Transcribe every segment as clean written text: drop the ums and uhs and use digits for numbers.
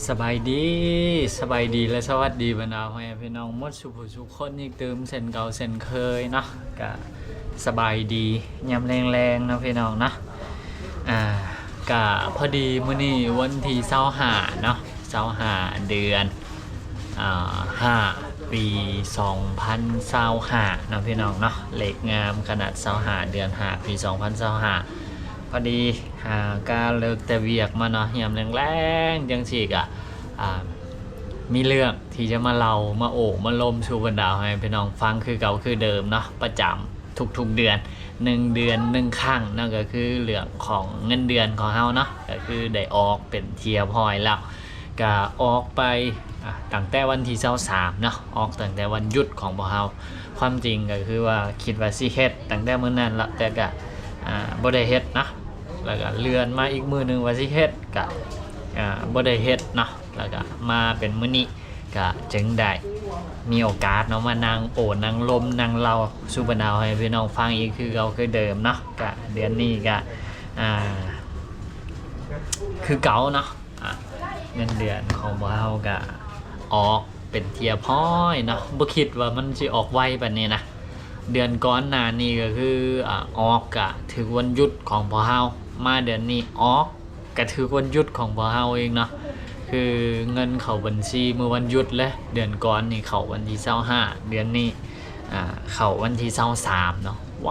สบายดีสบายดีและสวัสดีบรรดาพ่อแม่พี่น้องหมดสุขสุขคนอีกเติมเส้นเก่าเส้นเคยเนาะก็สบายดียามแรงๆเนาะพี่น้องเนาะก็พอดีมื้อนี้วันที่25เนาะ25เดือน5ปี2025เนาะพี่น้องเนาะเลขงามขนาด25เดือน5ปี2025พอดีการเลิกแต่เวียกมาเนาะยามแรงๆจังสี่กะมีเรื่องที่จะมาเล่ามาโอบมาลมชูบรรดาให้พี่น้องฟังคือเก่าคือเดิมเนาะประจำทุกๆเดือน1เดือน1ครั้งนั่นก็คือเรื่องของเงินเดือนของเฮาเนาะก็คือได้ออกเป็นเทียพอยแล้วก็ออกไปตั้งแต่วันที่23เนาะออกตั้งแต่วันหยุดของพวกเฮาความจริงก็คือว่าคิดว่าสิเฮ็ดตั้งแต่มื้อนั้นละแต่ก็บ่ได้เฮ็ดนะแล้วก็เลื่อนมาอีกมื้อนึงว่าสิเฮ็ดก็บ่ได้เฮ็ดเนาะแล้วก็มาเป็นมื้อนี้ก็จึงได้มีโอกาสเนาะมานั่งโอ้นั่งลมนั่งเล่าสู่บรรดาให้พี่น้องฟังอีกคือเก่าคือเดิมเนาะก็เดือนนี้ก็คือเก่าเนาะเงินเดือนของเราก็ออกเป็นเทียพ้อยเนาะบ่คิดว่ามันสิออกไวปานนี้นะเดือนก่อนหน้านี้ก็คือออกกะถึงวันหยุดของพวกเฮามาเดือนนี้ออกกะถือวันหยุดของพวกเฮาเองเนาะคือเงินเข้าบัญชีเมื่อวันหยุดเลยเดือนก่อนนี่เข้าวันที่25เดือนนี้เข้าวันที่23เนาะไ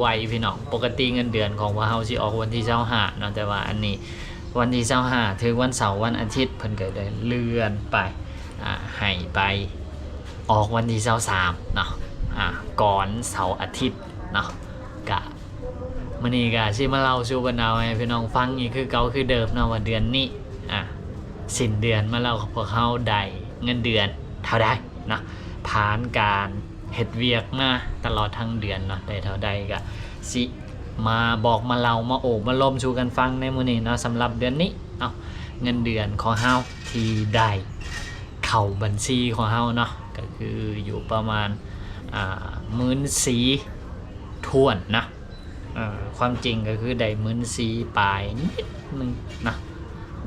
วพี่น้องปกติเงินเดือนของพวกเฮาสิออกวันที่25เนาะแต่ว่าอันนี้วันที่25ถึงวันเสาร์วันอาทิตย์เพิ่นก็ได้เลื่อนไปให้ไปออกวันที่23เนาะก่อนเสาร์อาทิตย์เนาะกะมื้อนี้ก็สิมาเล่าสู่บรรดาให้พี่น้องฟังอีกคือเก่าคือเดิมเนาะว่าเดือนนี้สิ้นเดือนมาเล่าพวกเฮาได้เงินเดือนเท่าใดเนาะผ่านการเฮ็ดเวียกมาตลอดทั้งเดือนเนาะได้เท่าใดก็สิมาบอกมาเล่ามาโอบมาล้มสู่กันฟังในมื้อนี้เนาะสำหรับเดือนนี้เนาะเงินเดือนของเฮาที่ได้เข้าบัญชีของเฮาเนาะก็คืออยู่ประมาณ14,000ถ้วนนะความจริงก็คือได้14,000ปลายนิดนึงนะ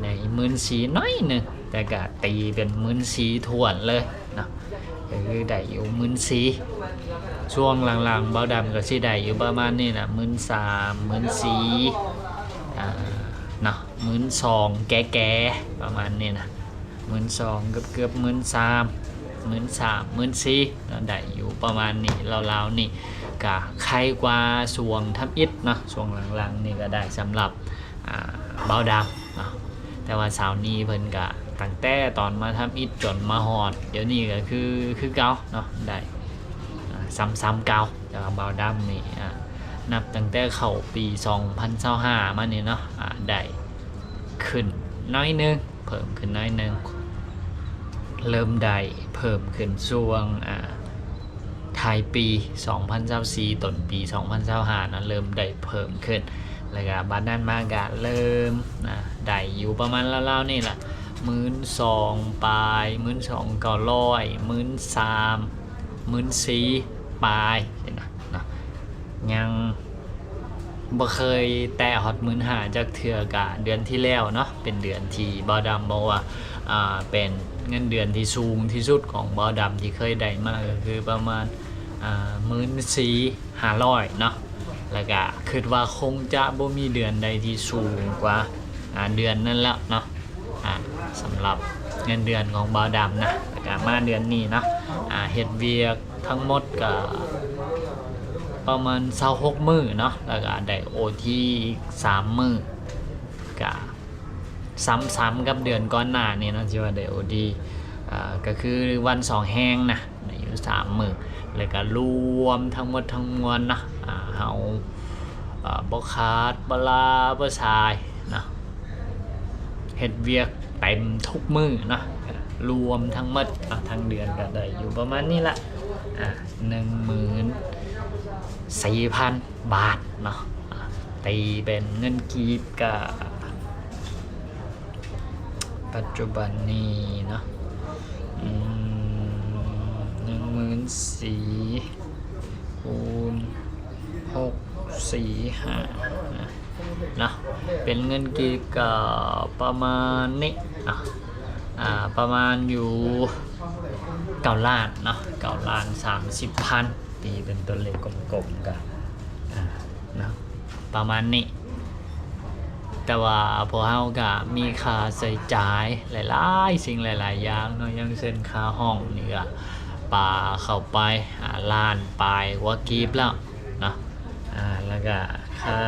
ได้14,000น้อยนึงแต่ก็ตีเป็น14,000ถ้วนเลยนะก็คือได้อยู่14,000ช่วงหลังๆเบาดำก็สิได้อยู่ประมาณนี้นะ13,000 14,000เนาะ12,000แก่ๆประมาณนี้นะ12,000เกือบ13,000 14,000ได้อยู่ประมาณนี้ราวๆนี่ก็ใครกว่าช่วงทำอิฐเนาะช่วงหลังๆนี่ก็ได้สำหรับเบาดำเนาะแต่ว่าสาวนี้เพิ่นก็ตั้งแต่ตอนมาทำอิฐจนมาฮอดเดี๋ยวนี้ก็คือเก่าเนาะได้ซ้ำๆเก่าแต่ว่าเบาดำนี่นับตั้งแต่เข้าปี2025มานี่เนาะได้ขึ้นน้อยนึงเพิ่มขึ้นน้อยนึงเริ่มได้เพิ่มขึ้นช่วงท้ายปี2024ต้นปี2025นะเริ่มได้เพิ่มขึ้นแล้วก็บัดนั้นมากะเริ่มได้อยู่ประมาณราวๆนี่แหละ12,000ปลาย12,900 13,000 14,000ปลายนะยังบ่เคยแตะฮอต15,000จากเทื่อกะเดือนที่แล้วเนาะเป็นเดือนที่บ่ดำบอกว่าเป็นเงินเดือนที่สูงที่สุดของบ่ดำที่เคยได้มาก็คือประมาณ14,500เนาะแล้วก็คิดว่าคงจะบ่มีเดือนใดที่สูงกว่าเดือนนั้นแล้วเนาะสำหรับเงินเดือนของบ่ดำนะแล้วก็มาเดือนนี้เนาะเฮ็ดเวียกทั้งหมดก็ประมาณ26มื้อเนาะแล้วก็ได้ OT อีก3มื้อก็ซ้ำๆกับเดือนก่อนหน้านี่เนาะที่ว่าได้ OT ก็คือวัน2แห้งนะได้อยู่3มื้อแล้วก็รวมทั้งหมดทั้งมวลนะเฮาบ่ขาดบ่ลาบ่สายนะเฮ็ดเวียกเต็มทุกมื้อนะรวมทั้งหมดทั้งเดือนก็ได้อยู่ประมาณนี้ละ14,000 บาทเนาะตีเป็นเงินกีบก็ปัจจุบันนี้เนาะ14,000คูณ645นะเป็นเงินกีบก็ประมาณนี้ ประมาณอยู่9 ล้านเนาะ9,30,000ตีเป็นตัวเลขกลมๆกันนะประมาณนี้แต่ว่าพวกเฮาก็มีค่าใช้จ่ายหลายๆสิ่งหลายๆอย่างเนาะอย่างเช่นค่าห้องนี่ก็ปาเข้าไปล้านปลายกว่ากีบแล้วเนาะแล้วก็ค่า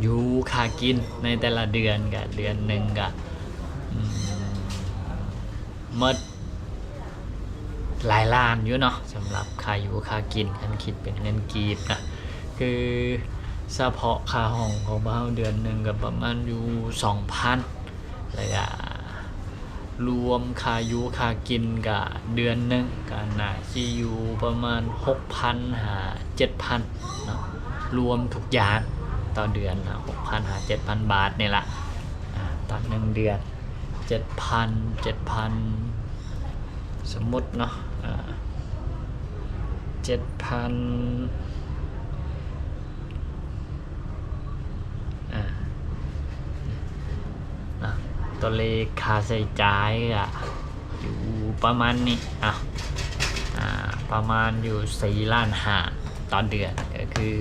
อยู่ค่ากินในแต่ละเดือนก็เดือนหนึ่งก็หมดหลายล้านอยู่เนาะสำหรับค่าอยู่ค่ากินคันคิดเป็นเงินกีบนะคือเฉพาะค่าห้องของบ้านเดือนหนึ่งก็ประมาณอยู่ 2,000 แล้วก็รวมค่าอยู่ค่ากินก็เดือนหนึ่งก็น่าสิอยู่ประมาณ 6,000 หา 7,000 เนาะรวมทุกอย่างต่อเดือนนะ 6,000 หา 7,000 บาทนี่ละต่อ1เดือน 7,000 สมมุติเนาะ7,000ตัวเลขค่าใช้จ่ายก็อยู่ประมาณนี้ประมาณอยู่4.5 ล้านต่อเดือนก็คือ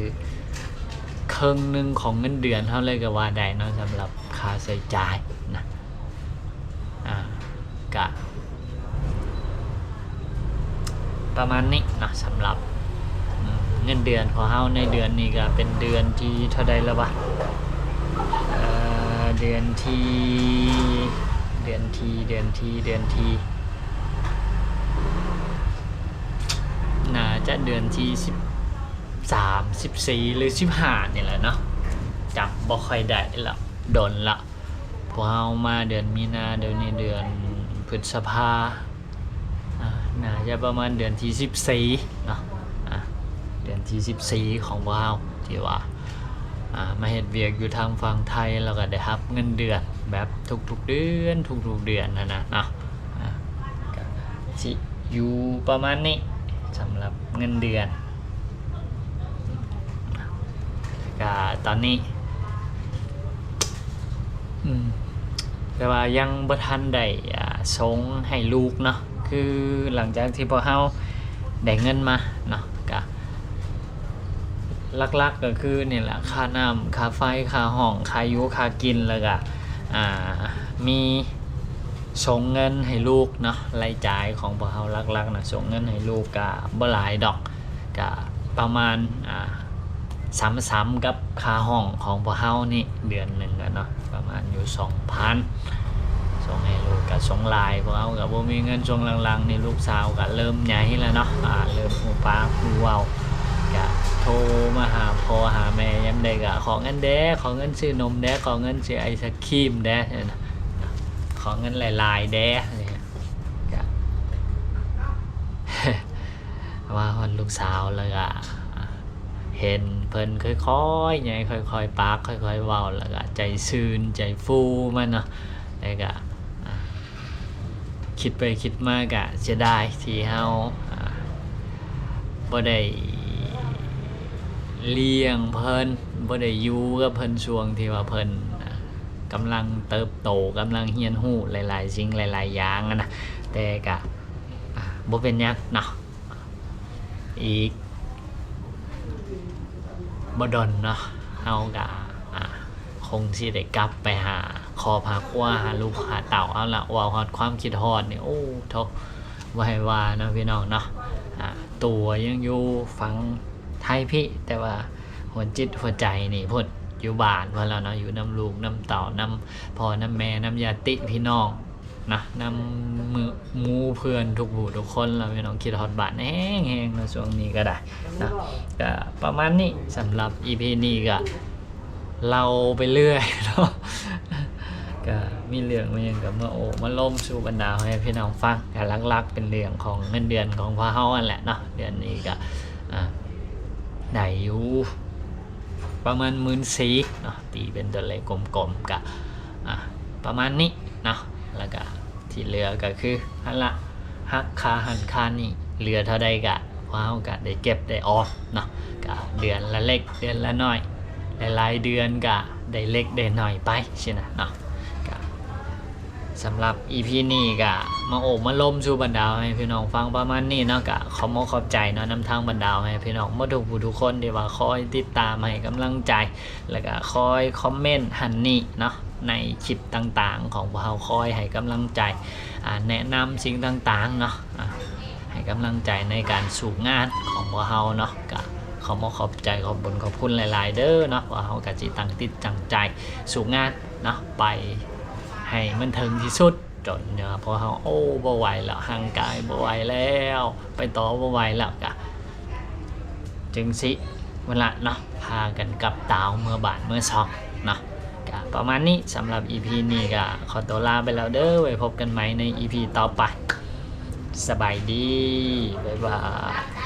ครึ่งหนึ่งของเงินเดือนเท่าเลยก็ว่าได้เนาะสำหรับค่าใช้จ่ายนะก็ประมาณนี้นะสำหรับเงินเดือนของเฮาในเดือนนี้ก็เป็นเดือนที่เท่าใดแล้ววะเดือนที่น่าจะเดือนที่13 14หรือ15นี่แหละเนาะจำบ่ค่อยได้แล้วโดนละพอเฮามาเดือนมีนาเดือนนี้เดือนพฤษภาน่าจะประมาณเดือนที่14เนาะเดือนที่14ของเราที่ว่ามาเฮ็ดเวียกอยู่ทางฝั่งไทยแล้วก็ได้รับเงินเดือนแบบทุกๆเดือนนะเนาะก็สิอยู่ประมาณนี้สำหรับเงินเดือนก็ตอนนี้แต่ว่ายังบ่ทันได้ส่งให้ลูกเนาะคือหลังจากที่พวกเฮาได้เงินมาเนาะก็ลักๆก็คือนี่แหละค่าน้ำค่าไฟค่าห้องค่าอยู่ค่ากินแล้วก็มีส่งเงินให้ลูกเนาะรายจ่ายของพวกเฮาลักๆนะส่งเงินให้ลูกก็บ่หลายดอกก็ประมาณซ้ำกับค่าห้องของพวกเฮานี่เดือนหนึ่งเนาะประมาณอยู่ 2,000 ส่งให้ลูกกับส่งลายพวกเฮากับบ่มีเงินช่วงหลังๆนี่ลูกสาวก็เริ่มใหญ่แล้วเนาะเริ่มหูปากหูเว้าก็โทรมาหาพ่อหาแม่ยามใดก็ขอเงินแด้ขอเงินซื้อนมแด้ขอเงินซื้อไอศครีมแด้ขอเงินหลายๆแด้ก็ว่าคนลูกสาวแล้วก็เห็นเพิ่นค่อยๆใหญ่ค่อยๆปากค่อยๆเว้าแล้วก็ใจซื่นใจฟูมันเนาะแล้วก็คิดไปคิดมาก็เสียดายที่เฮาบ่ได้เลี้ยงเพิ่นบ่ได้อยู่กับเพิ่นช่วงที่ว่าเพิ่นกำลังเติบโตกำลังเรียนรู้หลายๆสิ่งหลายๆอย่างนะแต่ก็บ่เป็นหยังเนาะอีกบ่ดนเนาะเฮาก็คงสิได้กลับไปหาคอพาครัวหาลูกหาเต่าเอาละว่าฮอดความคิดฮอดนี่โอ้โธ่บ่ให้ว่าเนาะพี่น้องเนาะตัวยังอยู่ฟังไทยพี่แต่ว่าหัวจิตหัวใจนี่พุ่นอยู่บ้านว่าแล้วเนาะอยู่น้ำลูกน้ำเต่าน้ำพ่อน้ำแม่น้ำญาติพี่น้องนะน้ำมือมูเพื่อนทุกผู้ทุกคนเราพี่น้องคิดฮอดบ้านแห้งๆในช่วงนี้ก็ได้นะก็ประมาณนี้สำหรับ EP นี้ก็เราไปเรื่อยเนาะก็มีเรื่องมาอย่างกับมาล่มสู่บรรดาให้พี่น้องฟังก็ลักๆเป็นเรื่องของเงินเดือนของพ่อเฮาอันแหละเนาะเดือนนี้ก็ได้อยู่ประมาณ14,000เนาะตีเป็นตัวเลขกลมๆก็ประมาณนี้เนาะแล้วก็ที่เหลือก็คือหั่นละหักค่าหันค่านี่เหลือเท่าใดก็พ่อเฮาก็ได้เก็บได้ออมเนาะก็เดือนละเล็กเดือนละน้อยหลายๆเดือนก็ได้เล็กได้น้อยไปใช่นะเนาะก็ สำหรับ EP นี้ก็มาโอบมาล้มสู่บรรดาให้พี่น้องฟังประมาณนี้เนาะก็ขอขอบใจเนาะนำทางบรรดาให้พี่น้องทุกผู้ทุกคนที่ว่าคอยติดตามให้กำลังใจแล้วก็คอยคอมเมนต์หันนี่เนาะในคลิปต่างๆของพวกเราคอยให้กำลังใจแนะนำสิ่งต่างๆเนาะให้กำลังใจในการสู่งานของพวกเราเนาะก็ขอบใจขอบบุญขอบคุณหลายๆเด้อเนาะว่าเราก็สิตั้งติดตั้งใจสู่งานเนาะไปให้มันถึงที่สุดจนเนี่ยพอเราบ่ไหวแล้วห่างกายบ่ไหวแล้วไปต่อบ่ไหวแล้วก็จึงสิเวลาเนาะพากันกลับตาวเมื่อบานเมื่อซอกเนาะก็ประมาณนี้สำหรับ EP นี้ก็ขอตัวลาไปแล้วเด้อไว้พบกันใหม่ใน EP ต่อไปสบายดีบ๊ายบาย